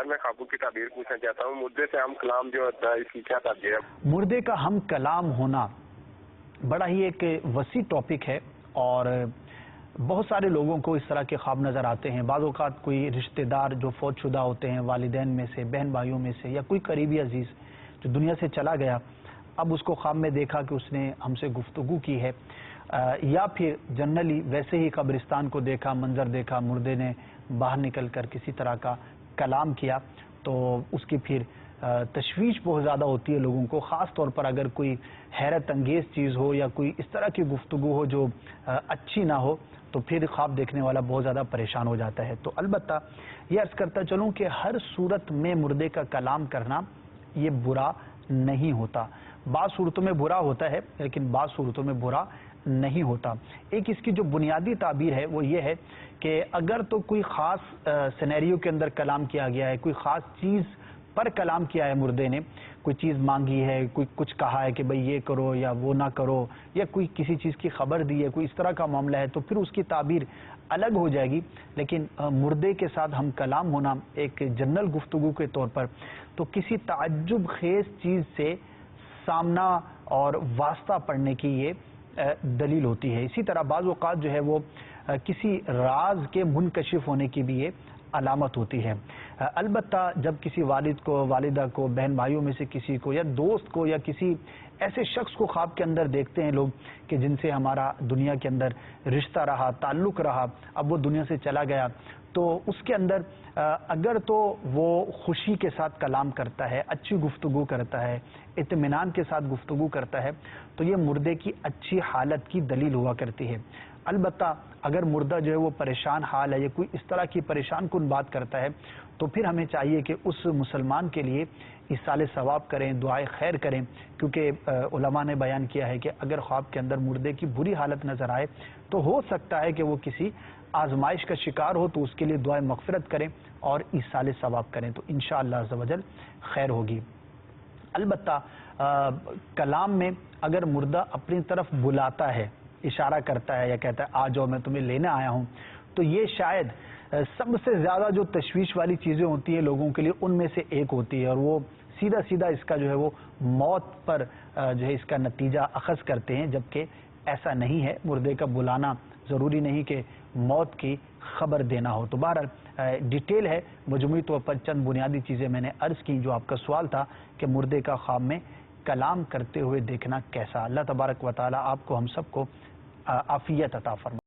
سر میں خوابوں کی تعبیر پوچھنا چاہتا ہوں، مردے سے ہم کلام جو ہوتا ہے اس کی کیا تعبیر ہے؟ مردے کا ہم کلام ہونا بڑا ہی ایک وسیع ٹاپک ہے، اور بہت سارے لوگوں کو اس طرح کے خواب نظر آتے ہیں۔ بعض اوقات کوئی رشتہ دار جو فوت شدہ ہوتے ہیں، والدین میں سے، بہن بھائیوں میں سے، یا کوئی قریبی عزیز جو دنیا سے چلا گیا، اب اس کو خواب میں دیکھا کہ اس نے ہم سے گفتگو کی ہے، یا پھر جنرلی ویسے ہی قبرستان کو دیکھا، منظر دیکھا، مردے نے باہر نکل کر کسی طرح کا کلام کیا، تو اس کی پھر تشویش بہت زیادہ ہوتی ہے لوگوں کو، خاص طور پر اگر کوئی حیرت انگیز چیز ہو یا کوئی اس طرح کی گفتگو ہو جو اچھی نہ ہو، تو پھر خواب دیکھنے والا بہت زیادہ پریشان ہو جاتا ہے۔ تو البتہ یہ عرض کرتا چلوں کہ ہر صورت میں مردے کا کلام کرنا یہ برا نہیں ہوتا۔ بعض صورتوں میں برا ہوتا ہے، لیکن بعض صورتوں میں برا نہیں ہوتا۔ ایک اس کی جو بنیادی تعبیر ہے وہ یہ ہے کہ اگر تو کوئی خاص سینیریو کے اندر کلام کیا گیا ہے، کوئی خاص چیز پر کلام کیا ہے مردے نے، کوئی چیز مانگی ہے، کوئی کچھ کہا ہے کہ بھئی یہ کرو یا وہ نہ کرو، یا کوئی کسی چیز کی خبر دی ہے، کوئی اس طرح کا معاملہ ہے، تو پھر اس کی تعبیر الگ ہو جائے گی۔ لیکن مردے کے ساتھ ہم کلام ہونا ایک جنرل گفتگو کے طور پر تو کسی تعجب خیز چیز سے سامنا اور واسطہ پڑھنے کی یہ دلیل ہوتی ہے۔ اسی طرح بعض اوقات جو ہے وہ کسی راز کے منکشف ہونے کی بھی یہ علامت ہوتی ہے۔ البتہ جب کسی والد کو، والدہ کو، بہن بھائیوں میں سے کسی کو، یا دوست کو، یا کسی ایسے شخص کو خواب کے اندر دیکھتے ہیں لوگ کہ جن سے ہمارا دنیا کے اندر رشتہ رہا، تعلق رہا، اب وہ دنیا سے چلا گیا، تو اس کے اندر اگر تو وہ خوشی کے ساتھ کلام کرتا ہے، اچھی گفتگو کرتا ہے، اطمینان کے ساتھ گفتگو کرتا ہے، تو یہ مردے کی اچھی حالت کی دلیل ہوا کرتی ہے۔ البتہ اگر مردہ جو ہے وہ پریشان حال ہے یا کوئی اس طرح کی پریشان کن بات کرتا ہے، تو پھر ہمیں چاہیے کہ اس مسلمان کے لیے ایصال ثواب کریں، دعائے خیر کریں، کیونکہ علماء نے بیان کیا ہے کہ اگر خواب کے اندر مردے کی بری حالت نظر آئے تو ہو سکتا ہے کہ وہ کسی آزمائش کا شکار ہو، تو اس کے لیے دعائے مغفرت کریں اور ایصال ثواب کریں، تو انشاءاللہ عز و جل خیر ہوگی۔ البتہ کلام میں اگر مردہ اپنی طرف بلاتا ہے، اشارہ کرتا ہے یا کہتا ہے آ جاؤ میں تمہیں لینے آیا ہوں، تو یہ شاید سب سے زیادہ جو تشویش والی چیزیں ہوتی ہیں لوگوں کے لیے ان میں سے ایک ہوتی ہے، اور وہ سیدھا سیدھا اس کا جو ہے وہ موت پر جو ہے اس کا نتیجہ اخذ کرتے ہیں، جبکہ ایسا نہیں ہے۔ مردے کا بلانا ضروری نہیں کہ موت کی خبر دینا ہو۔ تو بہرحال ڈیٹیل ہے، مجموعی طور پر چند بنیادی چیزیں میں نے عرض کی۔ جو آپ کا سوال تھا کہ مردے کا خواب میں کلام کرتے ہوئے دیکھنا کیسا، اللہ تبارک و تعالی آپ کو ہم سب کو عافیت عطا فرمائے۔